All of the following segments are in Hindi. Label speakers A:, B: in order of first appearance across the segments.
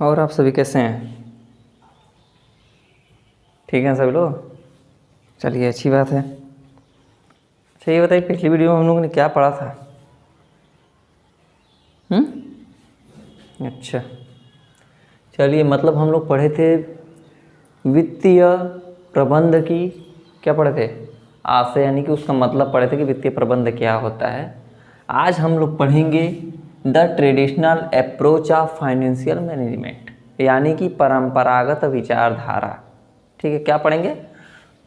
A: और आप सभी कैसे हैं? ठीक हैं सभी लोग? चलिए, अच्छी बात है। अच्छा ये बताइए, पिछली वीडियो में हम लोगों ने क्या पढ़ा था? अच्छा, चलिए, मतलब हम लोग पढ़े थे वित्तीय प्रबंध की, क्या पढ़े थे? आशय, यानी कि उसका मतलब पढ़े थे कि वित्तीय प्रबंध क्या होता है। आज हम लोग पढ़ेंगे the traditional approach of financial management, यानी कि परंपरागत विचारधारा। ठीक है, क्या पढ़ेंगे?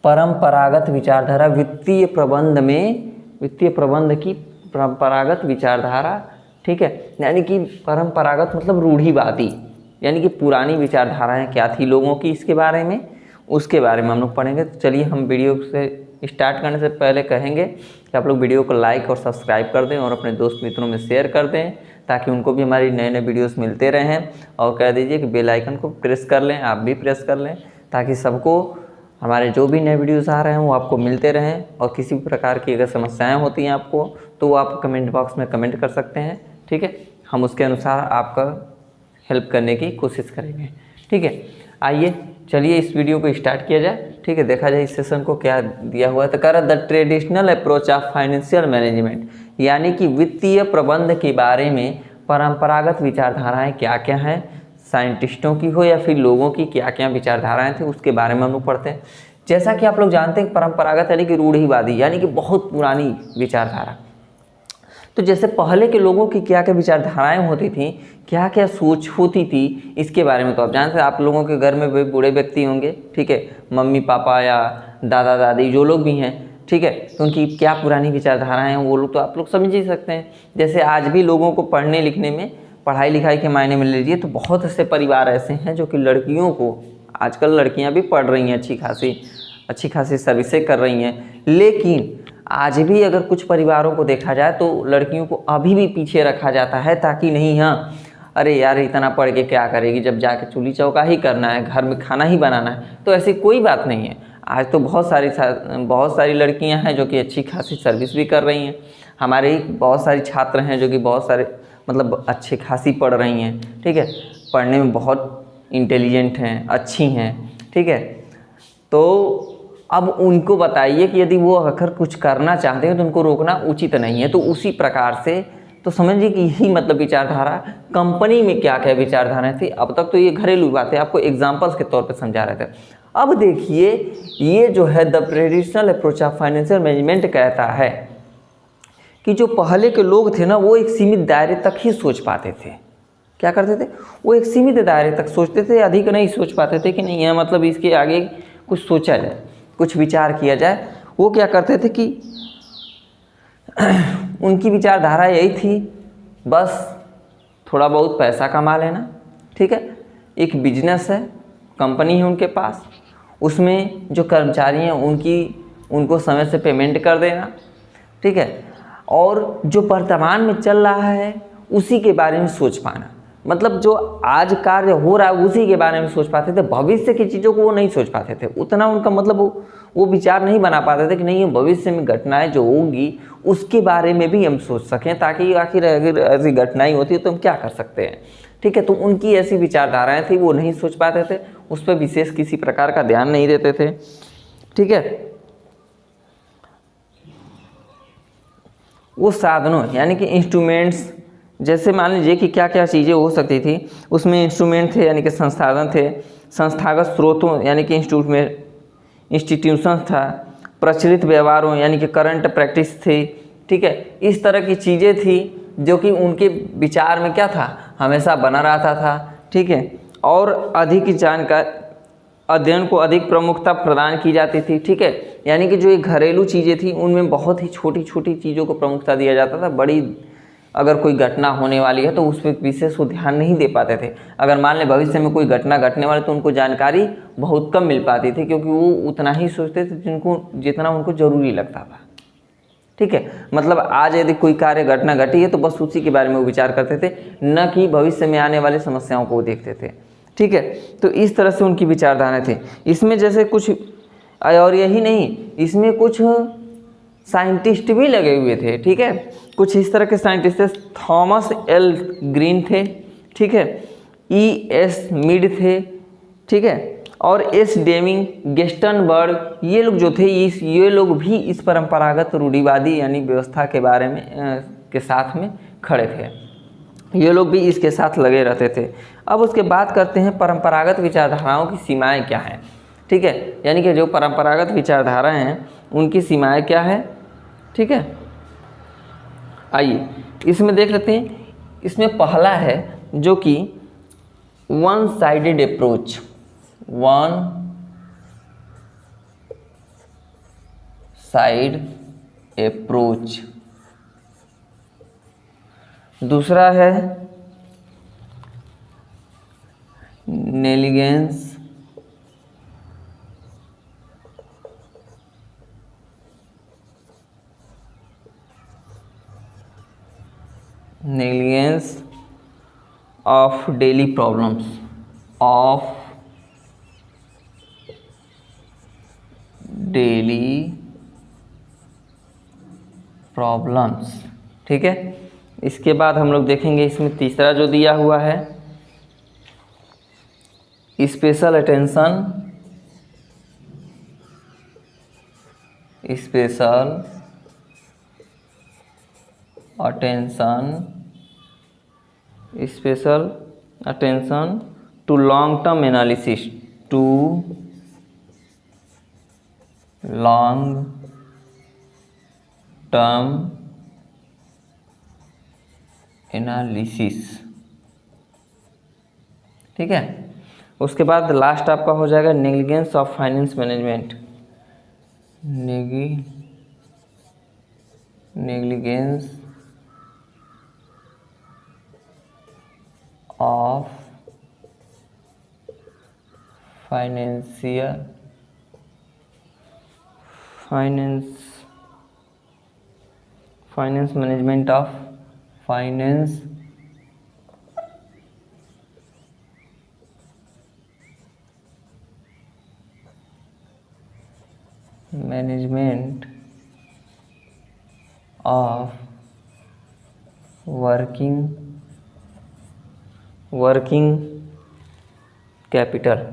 A: परंपरागत विचारधारा वित्तीय प्रबंध में, वित्तीय प्रबंध की परंपरागत विचारधारा। ठीक है, यानी कि परंपरागत मतलब रूढ़िवादी, यानी कि पुरानी विचारधाराएं क्या थी लोगों की, इसके बारे में, उसके बारे में हम लोग पढ़ेंगे। तो चलिए, हम वीडियो से स्टार्ट करने से पहले कहेंगे कि आप लोग वीडियो को लाइक और सब्सक्राइब कर दें और अपने दोस्त मित्रों में शेयर कर दें, ताकि उनको भी हमारी नए नए वीडियोस मिलते रहें। और कह दीजिए कि बेल आइकन को प्रेस कर लें, आप भी प्रेस कर लें, ताकि सबको हमारे जो भी नए वीडियोस आ रहे हैं वो आपको मिलते रहें। और किसी भी प्रकार की अगर समस्याएं होती हैं आपको, तो वो आप कमेंट बॉक्स में कमेंट कर सकते हैं। ठीक है, हम उसके अनुसार आपका हेल्प करने की कोशिश करेंगे। ठीक है, आइए चलिए इस वीडियो को स्टार्ट किया जाए। ठीक है, देखा जाए इस सेशन को क्या दिया हुआ है। तो कह रहा the traditional approach of financial management, यानी कि वित्तीय प्रबंध के बारे में परंपरागत विचारधाराएं क्या क्या हैं, साइंटिस्टों की हो या फिर लोगों की क्या क्या विचारधाराएं थी, उसके बारे में हम लोग पढ़ते हैं। जैसा कि आप लोग जानते हैं, परंपरागत यानी कि रूढ़िवादी, यानी कि बहुत पुरानी विचारधारा। तो जैसे पहले के लोगों की क्या क्या विचारधाराएं होती थी, क्या क्या सोच होती थी, इसके बारे में तो आप जानते हैं। आप लोगों के घर में भी बूढ़े व्यक्ति होंगे, ठीक है, मम्मी पापा या दादा दादी जो लोग भी हैं, ठीक है, तो उनकी क्या पुरानी विचारधाराएं हैं वो लोग तो आप लोग समझ ही सकते हैं। जैसे आज भी लोगों को पढ़ने लिखने में, पढ़ाई लिखाई के मायने में लीजिए तो बहुत से परिवार ऐसे हैं जो कि लड़कियों को, आजकल लड़कियां भी पढ़ रही हैं, अच्छी खासी सर्विसें कर रही हैं, लेकिन आज भी अगर कुछ परिवारों को देखा जाए तो लड़कियों को अभी भी पीछे रखा जाता है, ताकि नहीं, हाँ अरे यार इतना पढ़ के क्या करेगी, जब जाके चूल्ही चौका ही करना है, घर में खाना ही बनाना है। तो ऐसी कोई बात नहीं है। आज तो बहुत सारी लड़कियां हैं जो कि अच्छी खासी सर्विस भी कर रही हैं। हमारे ही बहुत सारी छात्र हैं जो कि बहुत सारे मतलब अच्छी खासी पढ़ रही हैं। ठीक है, पढ़ने में बहुत इंटेलिजेंट हैं, अच्छी हैं। ठीक है, तो अब उनको बताइए कि यदि वो अगर कुछ करना चाहते हैं तो उनको रोकना उचित नहीं है। तो उसी प्रकार से तो समझिए कि यही मतलब विचारधारा कंपनी में क्या क्या विचारधाराएं थी। अब तक तो ये घरेलू बातें आपको एग्जांपल्स के तौर पे समझा रहे थे। अब देखिए, ये जो है the traditional approach of financial management कहता है कि जो पहले के लोग थे ना, वो एक सीमित दायरे तक ही सोच पाते थे। क्या करते थे? वो एक सीमित दायरे तक सोचते थे, अधिक नहीं सोच पाते थे कि नहीं है मतलब इसके आगे कुछ सोचा जाए, कुछ विचार किया जाए। वो क्या करते थे कि उनकी विचारधारा यही थी, बस थोड़ा बहुत पैसा कमा लेना। ठीक है, एक बिजनेस है, कंपनी है उनके पास, उसमें जो कर्मचारी हैं उनको समय से पेमेंट कर देना। ठीक है, और जो वर्तमान में चल रहा है उसी के बारे में सोच पाना, मतलब जो आज कार्य हो रहा है उसी के बारे में सोच पाते थे। भविष्य की चीज़ों को वो नहीं सोच पाते थे उतना, उनका मतलब वो विचार नहीं बना पाते थे कि नहीं, ये भविष्य में घटनाएं जो होंगी उसके बारे में भी हम सोच सकें, ताकि आखिर अगर ऐसी घटनाएं होती है तो हम क्या कर सकते हैं। ठीक है, तो उनकी ऐसी विचारधाराएं थी, वो नहीं सोच पाते थे, उस पर विशेष किसी प्रकार का ध्यान नहीं देते थे। ठीक है, वो साधनों यानी कि इंस्ट्रूमेंट्स, जैसे मान लीजिए कि क्या क्या चीज़ें हो सकती थी, उसमें इंस्ट्रूमेंट थे यानी कि संसाधन थे, संस्थागत स्रोतों यानी कि इंस्टीट्यूशन था, प्रचलित व्यवहारों यानी कि करंट प्रैक्टिस थी। ठीक है, इस तरह की चीज़ें थी जो कि उनके विचार में क्या था, हमेशा बना रहता था। ठीक है, और अधिक जानकारी, अध्ययन को अधिक प्रमुखता प्रदान की जाती थी। ठीक है, यानी कि जो ये घरेलू चीज़ें थी उनमें बहुत ही छोटी छोटी चीज़ों को प्रमुखता दिया जाता था। बड़ी अगर कोई घटना होने वाली है तो उस पर विशेष वो ध्यान नहीं दे पाते थे। अगर मान लें भविष्य में कोई घटना घटने वाली तो उनको जानकारी बहुत कम मिल पाती थी, क्योंकि वो उतना ही सोचते थे जितना उनको ज़रूरी लगता था। ठीक है, मतलब आज यदि कोई कार्य घटना घटी है तो बस उसी के बारे में वो विचार करते थे, न कि भविष्य में आने वाली समस्याओं को वो देखते थे। ठीक है, तो इस तरह से उनकी विचारधाराएं थी। इसमें जैसे कुछ, और यही नहीं, इसमें कुछ साइंटिस्ट भी लगे हुए थे। ठीक है, कुछ इस तरह के साइंटिस्ट थे, थॉमस एल ग्रीन थे। ठीक है, E.S. मिड थे, ठीक है, और एस डेमिंग, गेस्टनबर्ग, ये लोग जो थे ये लोग भी इस परंपरागत रूढ़िवादी यानी व्यवस्था के बारे में के साथ में खड़े थे, ये लोग भी इसके साथ लगे रहते थे। अब उसके बात करते हैं परंपरागत विचारधाराओं की सीमाएं क्या हैं, ठीक है, यानी कि जो परंपरागत विचारधाराएं हैं उनकी सीमाएं क्या है, ठीक है। आइए इसमें देख लेते हैं। इसमें पहला है जो कि one sided approach, one side approach. दूसरा है negligence of daily problems, of daily problems, ठीक है। इसके बाद हम लोग देखेंगे इसमें तीसरा जो दिया हुआ है special attention, special attention to long term analysis, to long term analysis, ठीक है। उसके बाद लास्ट आपका हो जाएगा negligence of finance management, negligence of finance management of finance management of working capital,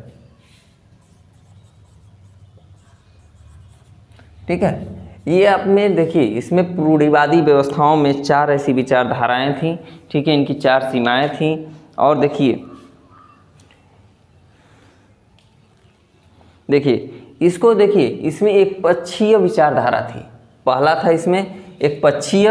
A: ठीक है। ये आप में देखिए इसमें रूढ़िवादी व्यवस्थाओं में 4 ऐसी विचारधाराएं थीं, ठीक है, इनकी 4 सीमाएं थीं। और देखिए इसको देखिए, इसमें एक पक्षीय विचारधारा थी। पहला था इसमें एक पक्षीय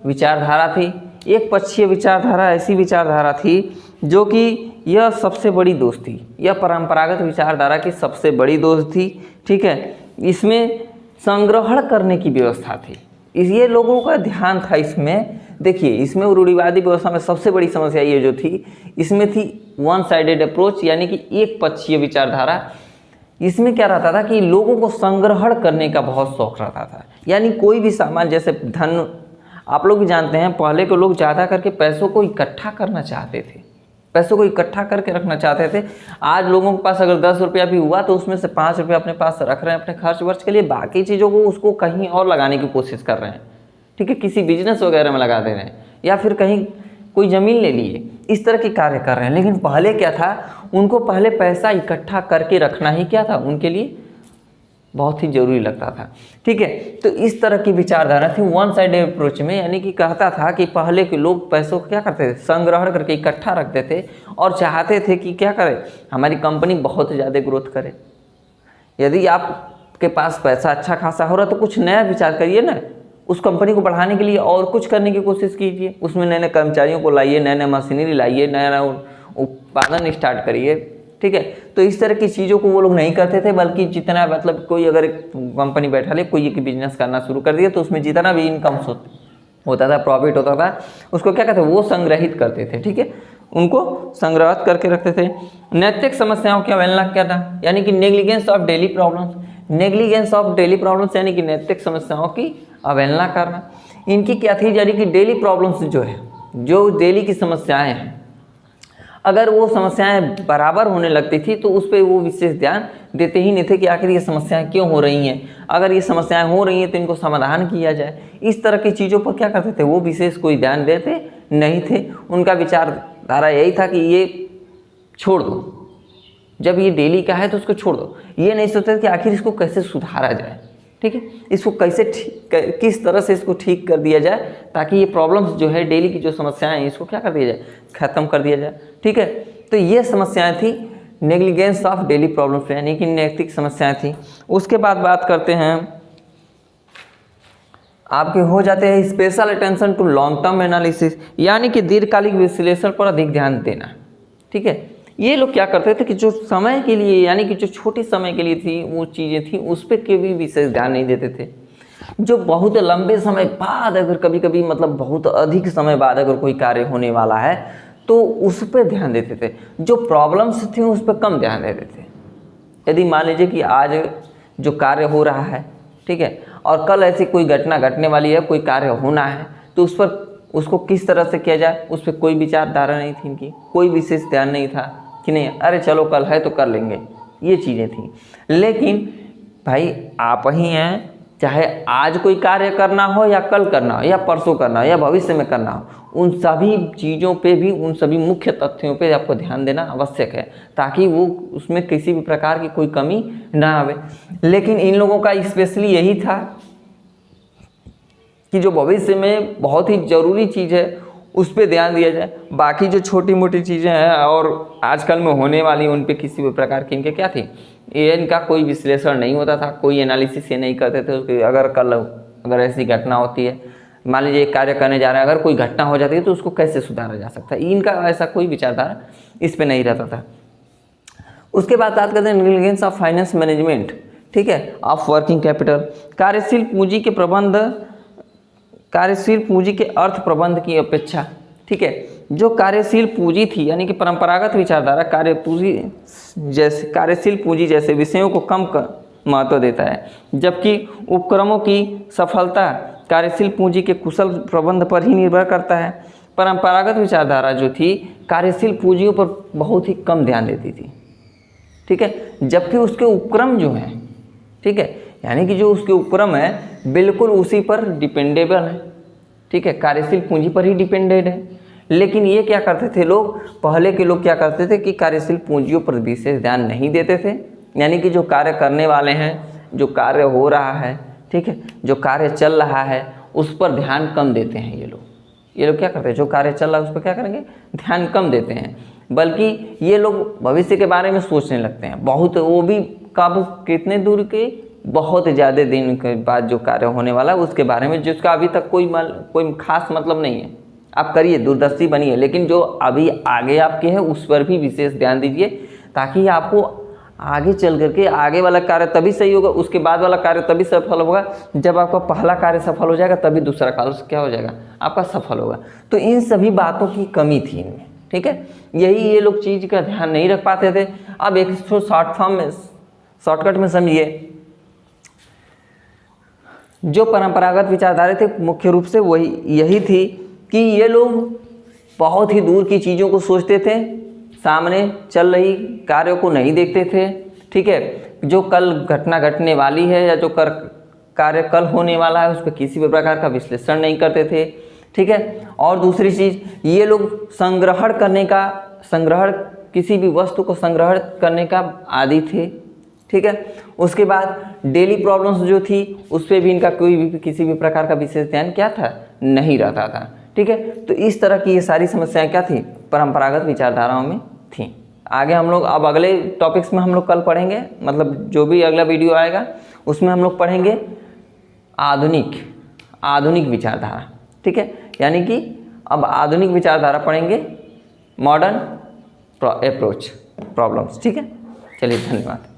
A: विचारधारा थी। एक पक्षीय विचारधारा ऐसी विचारधारा थी जो कि यह सबसे बड़ी दोष थी, यह परंपरागत विचारधारा की सबसे बड़ी दोष थी, ठीक है। इसमें संग्रहण करने की व्यवस्था थी, ये लोगों का ध्यान था इसमें। देखिए इसमें रूढ़िवादी व्यवस्था में सबसे बड़ी समस्या ये जो थी, इसमें थी वन साइडेड अप्रोच, यानी कि एक पक्षीय विचारधारा। इसमें क्या रहता था कि लोगों को संग्रहण करने का बहुत शौक रहता था, यानी कोई भी सामान, जैसे धन, आप लोग भी जानते हैं पहले के लोग ज़्यादा करके पैसों को इकट्ठा करना चाहते थे, पैसों को इकट्ठा करके रखना चाहते थे। आज लोगों के पास अगर 10 रुपया भी हुआ तो उसमें से 5 रुपया अपने पास रख रहे हैं अपने खर्च वर्च के लिए, बाकी चीज़ों को उसको कहीं और लगाने की कोशिश कर रहे हैं, ठीक है, किसी बिजनेस वगैरह में लगा दे रहे हैं या फिर कहीं कोई ज़मीन ले लिए, इस तरह के कार्य कर रहे हैं। लेकिन पहले क्या था, उनको पहले पैसा इकट्ठा करके रखना ही क्या था उनके लिए बहुत ही जरूरी लगता था, ठीक है। तो इस तरह की विचारधारा थी वन साइडेड अप्रोच में, यानी कि कहता था कि पहले के लोग पैसों को क्या करते थे, संग्रहण करके इकट्ठा रखते थे और चाहते थे कि क्या करें, हमारी कंपनी बहुत ज़्यादा ग्रोथ करे। यदि आपके पास पैसा अच्छा खासा हो रहा तो कुछ नया विचार करिए ना, उस कंपनी को बढ़ाने के लिए और कुछ करने की कोशिश कीजिए, उसमें नए नए कर्मचारियों को लाइए, नए नए मशीनरी लाइए, नया नया उत्पादन स्टार्ट करिए, ठीक है। तो इस तरह की चीज़ों को वो लोग नहीं करते थे, बल्कि जितना मतलब कोई अगर कंपनी बैठा ले, कोई एक बिजनेस करना शुरू कर दिया तो उसमें जितना भी इनकम होता था, प्रॉफिट होता था, उसको क्या कहते, वो संग्रहित करते थे, ठीक है, उनको संग्रहित करके रखते थे। नैतिक समस्याओं की अवहेलना क्या था, यानी कि negligence of daily problems, negligence of daily problems यानी कि नैतिक समस्याओं की अवहेलना करना। इनकी क्या थी, यानी कि डेली प्रॉब्लम्स जो है, जो डेली की समस्याएं हैं, अगर वो समस्याएं बराबर होने लगती थी तो उस पर वो विशेष ध्यान देते ही नहीं थे कि आखिर ये समस्याएं क्यों हो रही हैं, अगर ये समस्याएं हो रही हैं तो इनको समाधान किया जाए। इस तरह की चीज़ों पर क्या करते थे, वो विशेष कोई ध्यान देते नहीं थे। उनका विचारधारा यही था कि ये छोड़ दो। जब ये डेली का है तो उसको छोड़ दो। ये नहीं सोचते कि आखिर इसको कैसे सुधारा जाए, ठीक है, इसको कैसे ठीक, किस तरह से इसको ठीक कर दिया जाए ताकि ये प्रॉब्लम्स जो है डेली की जो समस्याएं हैं इसको क्या कर दिया जाए, ख़त्म कर दिया जाए, ठीक है। तो ये समस्याएं थी नेग्लिजेंस ऑफ डेली प्रॉब्लम्स, यानी कि नैतिक समस्याएं थी। उसके बाद बात करते हैं आपके हो जाते हैं special attention to long term analysis, यानी कि दीर्घकालिक विश्लेषण पर अधिक ध्यान देना, ठीक है। ये लोग क्या करते थे कि जो समय के लिए, यानी कि जो छोटे समय के लिए थी वो चीज़ें थी उस पर कभी विशेष ध्यान नहीं देते थे। जो बहुत लंबे समय बाद अगर कभी कभी मतलब बहुत अधिक समय बाद अगर कोई कार्य होने वाला है तो उस पर ध्यान देते थे। जो प्रॉब्लम्स थी उस पर कम ध्यान देते थे। यदि मान लीजिए कि आज जो कार्य हो रहा है, ठीक है, और कल ऐसी कोई घटना घटने वाली है, कोई कार्य होना है, तो उस पर उसको किस तरह से किया जाए उस पर कोई विचारधारा नहीं थी इनकी, कोई विशेष ध्यान नहीं था कि नहीं अरे चलो कल है तो कर लेंगे, ये चीज़ें थी। लेकिन भाई आप ही हैं, चाहे आज कोई कार्य करना हो या कल करना हो या परसों करना हो या भविष्य में करना हो, उन सभी चीज़ों पे भी, उन सभी मुख्य तथ्यों पे आपको ध्यान देना आवश्यक है ताकि वो उसमें किसी भी प्रकार की कोई कमी ना आवे। लेकिन इन लोगों का स्पेशली यही था कि जो भविष्य में बहुत ही ज़रूरी चीज़ है उस पर ध्यान दिया जाए, बाकी जो छोटी मोटी चीज़ें हैं और आजकल में होने वाली उन पे किसी भी प्रकार की इनके क्या थी, ये इनका कोई विश्लेषण नहीं होता था, कोई एनालिसिस ये नहीं करते थे कि अगर ऐसी घटना होती है, मान लीजिए एक कार्य करने जा रहे हैं, अगर कोई घटना हो जाती है तो उसको कैसे सुधारा जा सकता है, इनका ऐसा कोई विचारधारा इस पर नहीं रहता था। उसके बाद बात करते हैं नेग्लिजेंस ऑफ फाइनेंस मैनेजमेंट, ठीक है, ऑफ वर्किंग कैपिटल, कार्यशील पूंजी के प्रबंध, कार्यशील पूंजी के अर्थ प्रबंध की अपेक्षा, ठीक है। जो कार्यशील पूंजी थी यानी कि परंपरागत विचारधारा कार्यशील पूंजी जैसे विषयों को कम महत्व देता है, जबकि उपक्रमों की सफलता कार्यशील पूंजी के कुशल प्रबंध पर ही निर्भर करता है। परंपरागत विचारधारा जो थी कार्यशील पूंजियों पर बहुत ही कम ध्यान देती थी, ठीक है, जबकि उसके उपक्रम जो हैं, ठीक है, यानी कि जो उसके उपक्रम है बिल्कुल उसी पर डिपेंडेबल है, ठीक है, कार्यशील पूंजी पर ही डिपेंडेड है। लेकिन ये क्या करते थे लोग, पहले के लोग क्या करते थे कि कार्यशील पूंजियों पर विशेष ध्यान नहीं देते थे, यानी कि जो कार्य करने वाले हैं, जो कार्य हो रहा है, ठीक है, जो कार्य चल रहा है उस पर ध्यान कम देते हैं ये लोग क्या करते हैं, जो कार्य चल रहा है उस पर क्या करेंगे, ध्यान कम देते हैं, बल्कि ये लोग भविष्य के बारे में सोचने लगते हैं बहुत, वो भी कब कितने दूर के, बहुत ज़्यादा दिन के बाद जो कार्य होने वाला है उसके बारे में, जिसका अभी तक कोई खास मतलब नहीं है। आप करिए, दूरदर्शी बनिए, लेकिन जो अभी आगे आपके है उस पर भी विशेष ध्यान दीजिए ताकि आपको आगे चल करके आगे वाला कार्य तभी सही होगा, उसके बाद वाला कार्य तभी सफल होगा जब आपका पहला कार्य सफल हो जाएगा, तभी दूसरा कार्य क्या हो जाएगा, आपका सफल होगा। तो इन सभी बातों की कमी थी इनमें, ठीक है, यही ये लोग चीज़ का ध्यान नहीं रख पाते थे। अब एक शॉर्टकट में समझिए, जो परंपरागत विचारधारा थे मुख्य रूप से वही यही थी कि ये लोग बहुत ही दूर की चीज़ों को सोचते थे, सामने चल रही कार्यों को नहीं देखते थे, ठीक है, जो कल घटना घटने वाली है या जो कार्य कल होने वाला है उस पर किसी भी प्रकार का विश्लेषण नहीं करते थे, ठीक है। और दूसरी चीज़, ये लोग संग्रहण किसी भी वस्तु को संग्रहण करने का आदी थे, ठीक है। उसके बाद डेली प्रॉब्लम्स जो थी उस पर भी इनका कोई भी किसी भी प्रकार का विशेष ध्यान क्या था, नहीं रहता था, ठीक है। तो इस तरह की ये सारी समस्याएं क्या थी, परंपरागत विचारधाराओं में थी। आगे हम लोग अब अगले टॉपिक्स में हम लोग कल पढ़ेंगे, मतलब जो भी अगला वीडियो आएगा उसमें हम लोग पढ़ेंगे आधुनिक विचारधारा, ठीक है, यानी कि अब आधुनिक विचारधारा पढ़ेंगे, मॉडर्न अप्रोच प्रॉब्लम्स, ठीक है। चलिए धन्यवाद।